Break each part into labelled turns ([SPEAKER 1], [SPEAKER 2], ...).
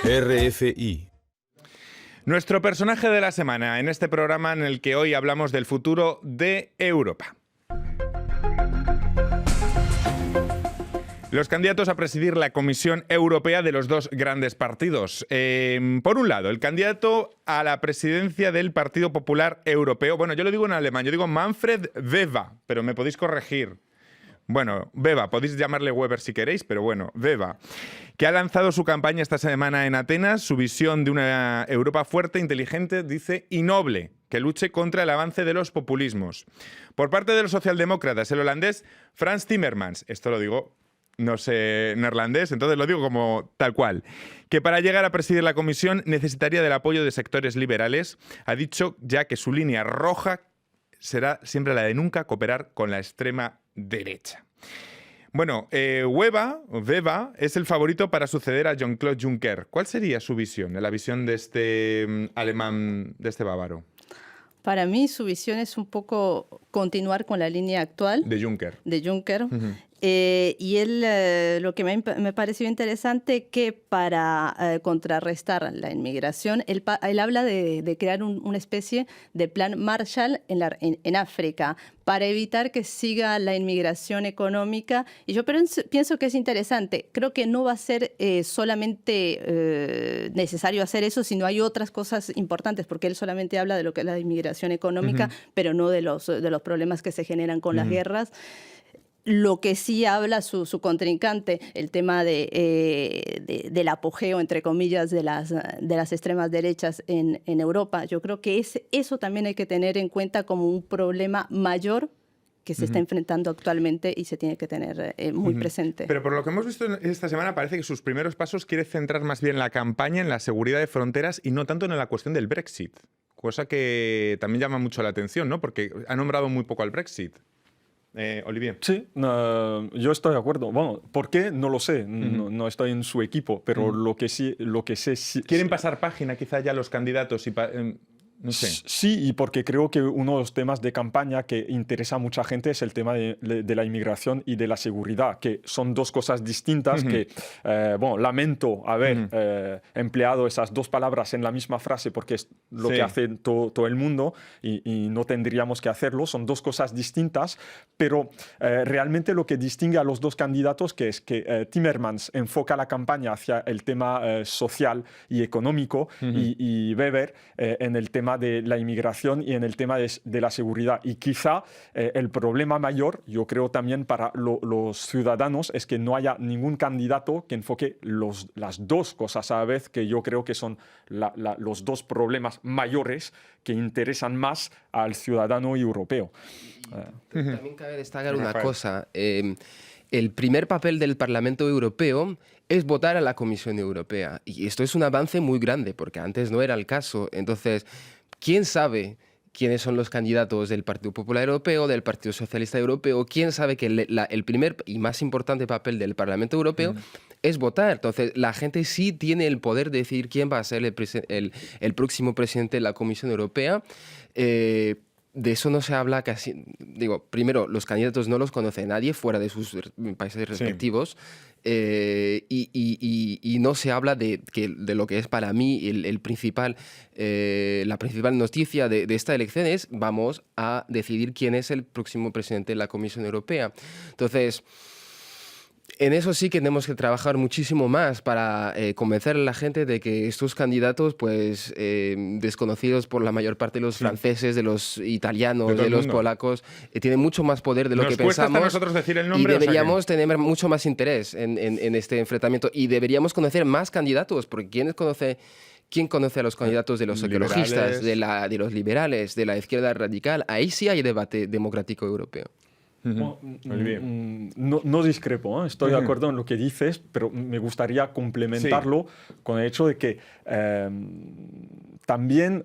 [SPEAKER 1] RFI. Nuestro personaje de la semana en este programa en el que hoy hablamos del futuro de Europa. Los candidatos a presidir la Comisión Europea de los dos grandes partidos. Por un lado, el candidato a la presidencia del Partido Popular Europeo. Bueno, yo lo digo en alemán, yo digo Manfred Weber, pero me podéis corregir. Bueno, Weber, podéis llamarle Weber si queréis, pero bueno, Weber, que ha lanzado su campaña esta semana en Atenas, su visión de una Europa fuerte, inteligente, dice, y noble, que luche contra el avance de los populismos. Por parte de los socialdemócratas, el holandés Frans Timmermans, esto lo digo, no sé neerlandés, entonces lo digo como tal cual, que para llegar a presidir la comisión necesitaría del apoyo de sectores liberales, ha dicho ya que su línea roja será siempre la de nunca cooperar con la extrema derecha. Bueno, Weber es el favorito para suceder a Jean-Claude Juncker. ¿Cuál sería su visión, la visión de este alemán, de este bávaro?
[SPEAKER 2] Para mí su visión es un poco continuar con la línea actual
[SPEAKER 1] De Juncker.
[SPEAKER 2] Y él, lo que me pareció interesante, que para contrarrestar la inmigración, él habla de crear una especie de plan Marshall en África para evitar que siga la inmigración económica. Y yo pienso que es interesante. Creo que no va a ser solamente necesario hacer eso, sino hay otras cosas importantes, porque él solamente habla de lo que es la inmigración económica, pero no de los problemas que se generan con las guerras. Lo que sí habla su contrincante, el tema del apogeo, entre comillas, de las extremas derechas en Europa. Yo creo que eso también hay que tener en cuenta como un problema mayor que se está enfrentando actualmente y se tiene que tener muy presente.
[SPEAKER 1] Pero por lo que hemos visto esta semana parece que sus primeros pasos quiere centrar más bien la campaña en la seguridad de fronteras y no tanto en la cuestión del Brexit, cosa que también llama mucho la atención, ¿no? Porque ha nombrado muy poco al Brexit. Olivier.
[SPEAKER 3] Sí, yo estoy de acuerdo. Bueno, ¿por qué? No lo sé. No estoy en su equipo, pero lo que sé...
[SPEAKER 1] ¿Quieren pasar página quizá ya los candidatos? No sé.
[SPEAKER 3] Sí, y porque creo que uno de los temas de campaña que interesa a mucha gente es el tema de la inmigración y de la seguridad, que son dos cosas distintas que, bueno, lamento haber empleado esas dos palabras en la misma frase porque es lo que hace todo el mundo y no tendríamos que hacerlo. Son dos cosas distintas, pero realmente lo que distingue a los dos candidatos que es que Timmermans enfoca la campaña hacia el tema social y económico y Weber en el tema de la inmigración y en el tema de la seguridad. Y quizá el problema mayor, yo creo también para los ciudadanos, es que no haya ningún candidato que enfoque las dos cosas a la vez, que yo creo que son los dos problemas mayores que interesan más al ciudadano europeo.
[SPEAKER 4] También cabe destacar una cosa. El primer papel del Parlamento Europeo es votar a la Comisión Europea. Y esto es un avance muy grande, porque antes no era el caso. Entonces, ¿quién sabe quiénes son los candidatos del Partido Popular Europeo, del Partido Socialista Europeo? ¿Quién sabe que el primer y más importante papel del Parlamento Europeo es votar? Entonces, la gente sí tiene el poder de decidir quién va a ser el próximo presidente de la Comisión Europea. De eso no se habla casi. Digo, primero, los candidatos no los conoce nadie fuera de sus países respectivos. Y no se habla de lo que es para mí la principal noticia de esta elección es vamos a decidir quién es el próximo presidente de la Comisión Europea. Entonces, en eso sí que tenemos que trabajar muchísimo más para convencer a la gente de que estos candidatos, pues desconocidos por la mayor parte de los franceses, de los italianos, de los polacos, tienen mucho más poder de lo que pensamos.
[SPEAKER 1] A nosotros decir el nombre,
[SPEAKER 4] y deberíamos tener mucho más interés en este enfrentamiento. Y deberíamos conocer más candidatos, porque ¿quién conoce a los candidatos de los ecologistas, de los liberales, de la izquierda radical? Ahí sí hay debate democrático europeo.
[SPEAKER 3] No discrepo, estoy de acuerdo en lo que dices, pero me gustaría complementarlo con el hecho de que también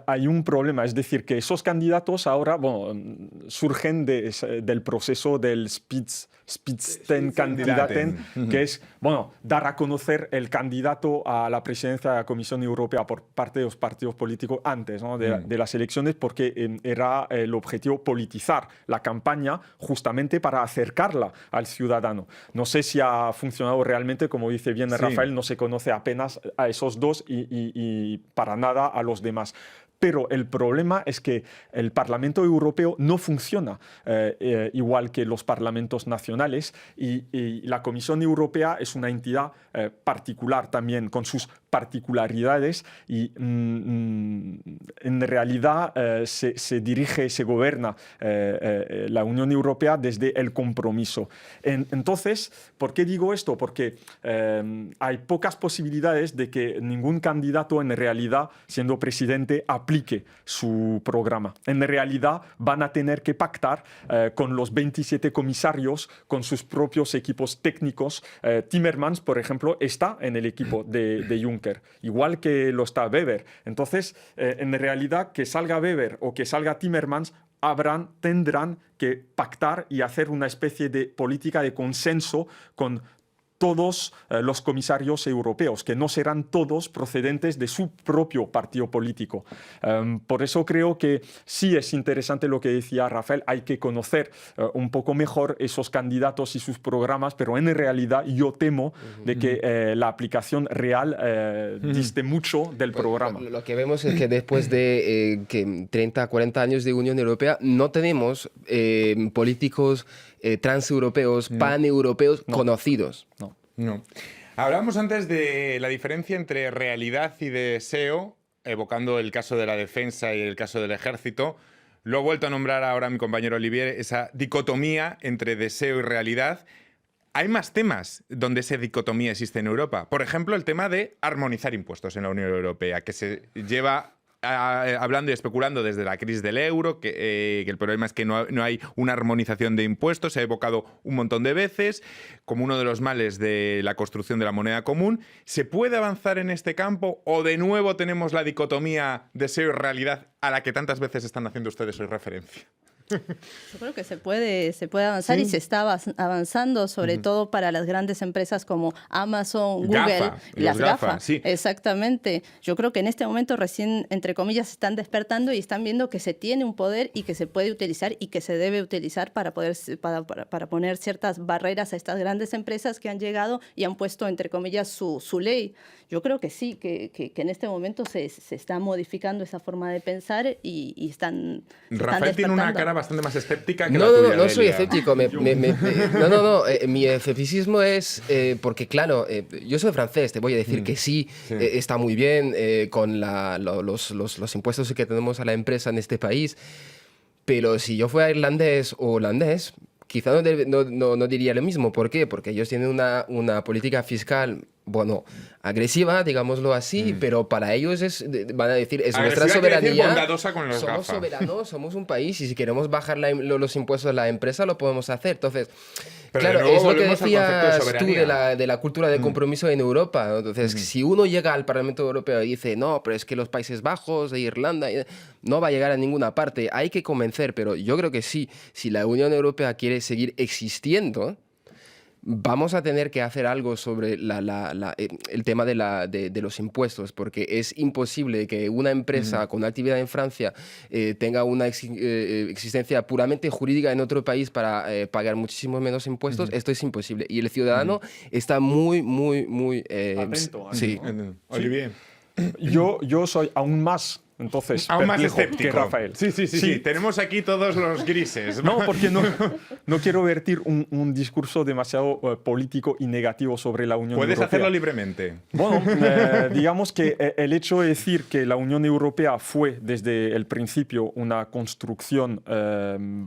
[SPEAKER 3] hay un problema, es decir, que esos candidatos ahora surgen del proceso del Spitzenkandidaten, que es dar a conocer el candidato a la presidencia de la Comisión Europea por parte de los partidos políticos antes, ¿no? de las elecciones, porque era el objetivo politizar la campaña justamente para acercarla al ciudadano. No sé si ha funcionado realmente, como dice bien Rafael, no se conoce apenas a esos dos y para nada a los demás. Pero el problema es que el Parlamento Europeo no funciona igual que los parlamentos nacionales y la Comisión Europea es una entidad particular también, con sus particularidades y en realidad se dirige, se gobierna la Unión Europea desde el compromiso. Entonces, ¿por qué digo esto? Porque hay pocas posibilidades de que ningún candidato en realidad, siendo presidente, aplique su programa. En realidad van a tener que pactar con los 27 comisarios, con sus propios equipos técnicos. Timmermans, por ejemplo, está en el equipo de Juncker, igual que lo está Weber. Entonces, en realidad, que salga Weber o que salga Timmermans, tendrán que pactar y hacer una especie de política de consenso con todos los comisarios europeos, que no serán todos procedentes de su propio partido político. Por eso creo que sí es interesante lo que decía Rafael, hay que conocer un poco mejor esos candidatos y sus programas, pero en realidad yo temo de que la aplicación real diste mucho del programa.
[SPEAKER 4] Lo que vemos es que después de 30, 40 años de Unión Europea no tenemos políticos transeuropeos, paneuropeos conocidos.
[SPEAKER 1] No. Hablábamos antes de la diferencia entre realidad y deseo, evocando el caso de la defensa y el caso del ejército. Lo ha vuelto a nombrar ahora mi compañero Olivier, esa dicotomía entre deseo y realidad. Hay más temas donde esa dicotomía existe en Europa. Por ejemplo, el tema de armonizar impuestos en la Unión Europea, que se lleva hablando y especulando desde la crisis del euro, que el problema es que no hay una armonización de impuestos, se ha evocado un montón de veces como uno de los males de la construcción de la moneda común. ¿Se puede avanzar en este campo o de nuevo tenemos la dicotomía deseo y realidad a la que tantas veces están haciendo ustedes hoy referencia?
[SPEAKER 2] Yo creo que se puede avanzar y se está avanzando, sobre todo para las grandes empresas como Amazon, Google, las GAFA. Sí. Exactamente. Yo creo que en este momento recién, entre comillas, se están despertando y están viendo que se tiene un poder y que se puede utilizar y que se debe utilizar para poner ciertas barreras a estas grandes empresas que han llegado y han puesto, entre comillas, su ley. Yo creo que sí, que en este momento se está modificando esa forma de pensar y están
[SPEAKER 1] Rafael tiene una cara bastante más escéptica que la tuya.
[SPEAKER 4] No soy escéptico. Mi escepticismo es porque, claro, yo soy francés, te voy a decir que sí. Está muy bien con los impuestos que tenemos a la empresa en este país, pero si yo fuera irlandés o holandés, quizá no diría lo mismo. ¿Por qué? Porque ellos tienen una política fiscal, agresiva, digámoslo así, pero para ellos van a decir, es nuestra soberanía. Somos soberanos, somos un país y si queremos bajar los impuestos a la empresa lo podemos hacer. Entonces, pero claro, es lo que decías tú de la cultura de compromiso en Europa. Entonces, si uno llega al Parlamento Europeo y dice, no, pero es que los Países Bajos, de Irlanda, no va a llegar a ninguna parte, hay que convencer, pero yo creo que sí, si la Unión Europea quiere seguir existiendo, vamos a tener que hacer algo sobre el tema de los impuestos, porque es imposible que una empresa con actividad en Francia tenga una existencia puramente jurídica en otro país para pagar muchísimo menos impuestos. Esto es imposible. Y el ciudadano está muy, muy, muy...
[SPEAKER 3] atento.
[SPEAKER 4] Sí.
[SPEAKER 1] Olivier.
[SPEAKER 3] Yo soy aún más... Entonces,
[SPEAKER 1] aún más escéptico
[SPEAKER 3] que Rafael.
[SPEAKER 1] Sí. Tenemos aquí todos los grises.
[SPEAKER 3] No, porque no quiero vertir un discurso demasiado político y negativo sobre la Unión Europea.
[SPEAKER 1] Puedes hacerlo libremente.
[SPEAKER 3] Bueno, digamos que el hecho de decir que la Unión Europea fue desde el principio una construcción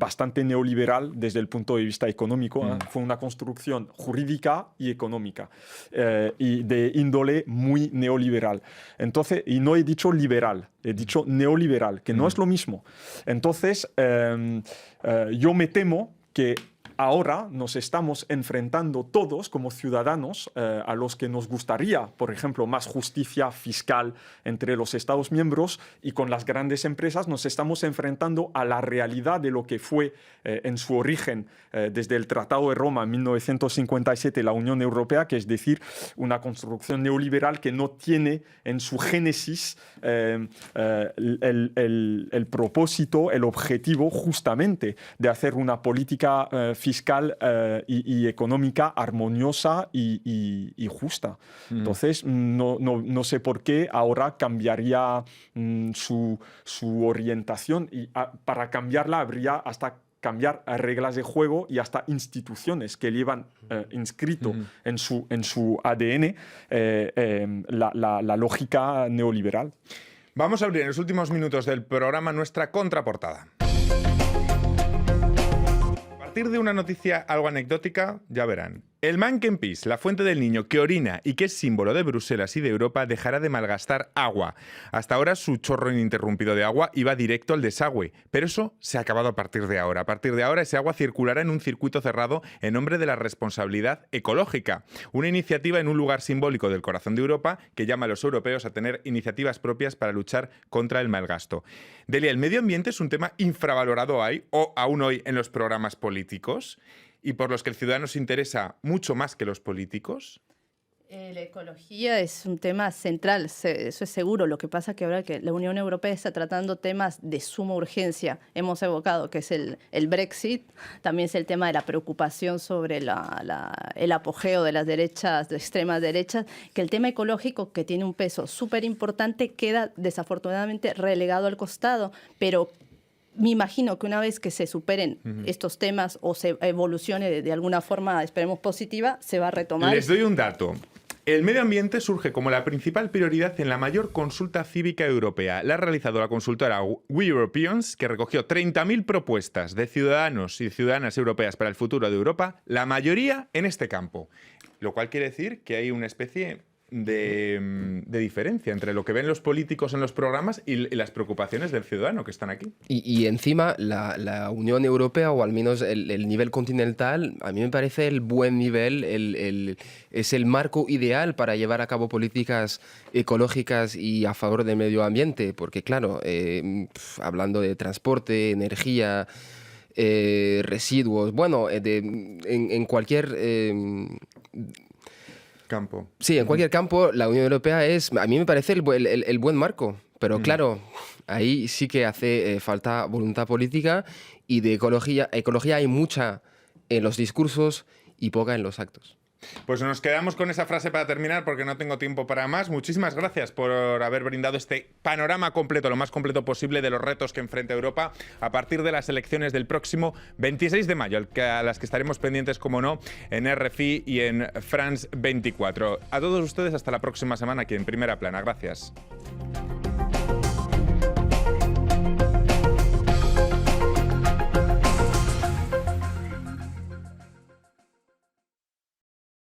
[SPEAKER 3] bastante neoliberal desde el punto de vista económico, fue una construcción jurídica y económica y de índole muy neoliberal. Entonces, y no he dicho liberal, he dicho neoliberal, que no es lo mismo. Entonces, yo me temo que ahora nos estamos enfrentando todos como ciudadanos a los que nos gustaría, por ejemplo, más justicia fiscal entre los Estados miembros, y con las grandes empresas nos estamos enfrentando a la realidad de lo que fue en su origen desde el Tratado de Roma en 1957 la Unión Europea, que es decir, una construcción neoliberal que no tiene en su génesis el propósito, el objetivo justamente de hacer una política fiscal y económica armoniosa y justa. Entonces, no sé por qué ahora cambiaría su orientación, y para cambiarla habría hasta cambiar reglas de juego y hasta instituciones que llevan inscrito en su ADN la lógica neoliberal.
[SPEAKER 1] Vamos a abrir en los últimos minutos del programa nuestra contraportada. A partir de una noticia algo anecdótica, ya verán. El Mankenpis, la fuente del niño que orina y que es símbolo de Bruselas y de Europa, dejará de malgastar agua. Hasta ahora su chorro ininterrumpido de agua iba directo al desagüe, pero eso se ha acabado a partir de ahora. A partir de ahora ese agua circulará en un circuito cerrado en nombre de la responsabilidad ecológica. Una iniciativa en un lugar simbólico del corazón de Europa que llama a los europeos a tener iniciativas propias para luchar contra el malgasto. Delia, ¿el medio ambiente es un tema infravalorado aún hoy en los programas políticos y por los que el ciudadano se interesa mucho más que los políticos?
[SPEAKER 2] La ecología es un tema central, eso es seguro. Lo que pasa es que ahora que la Unión Europea está tratando temas de suma urgencia, hemos evocado que es el Brexit, también es el tema de la preocupación sobre el apogeo de las derechas, de extremas derechas, que el tema ecológico, que tiene un peso súper importante, queda desafortunadamente relegado al costado, pero me imagino que una vez que se superen estos temas o se evolucione de alguna forma, esperemos positiva, se va a retomar.
[SPEAKER 1] Les doy un dato. El medio ambiente surge como la principal prioridad en la mayor consulta cívica europea. La ha realizado la consultora We Europeans, que recogió 30.000 propuestas de ciudadanos y ciudadanas europeas para el futuro de Europa, la mayoría en este campo. Lo cual quiere decir que hay una especie de diferencia entre lo que ven los políticos en los programas y las preocupaciones del ciudadano que están aquí.
[SPEAKER 4] Y encima la Unión Europea, o al menos el nivel continental, a mí me parece el buen nivel, es el marco ideal para llevar a cabo políticas ecológicas y a favor del medio ambiente, porque claro, hablando de transporte, energía, residuos, bueno, en cualquier...
[SPEAKER 1] campo.
[SPEAKER 4] Sí, en cualquier campo la Unión Europea a mí me parece el buen marco, pero claro, ahí sí que hace falta voluntad política, y de ecología hay mucha en los discursos y poca en los actos.
[SPEAKER 1] Pues nos quedamos con esa frase para terminar porque no tengo tiempo para más. Muchísimas gracias por haber brindado este panorama completo, lo más completo posible, de los retos que enfrenta Europa a partir de las elecciones del próximo 26 de mayo, a las que estaremos pendientes, como no, en RFI y en France 24. A todos ustedes, hasta la próxima semana aquí en Primera Plana. Gracias.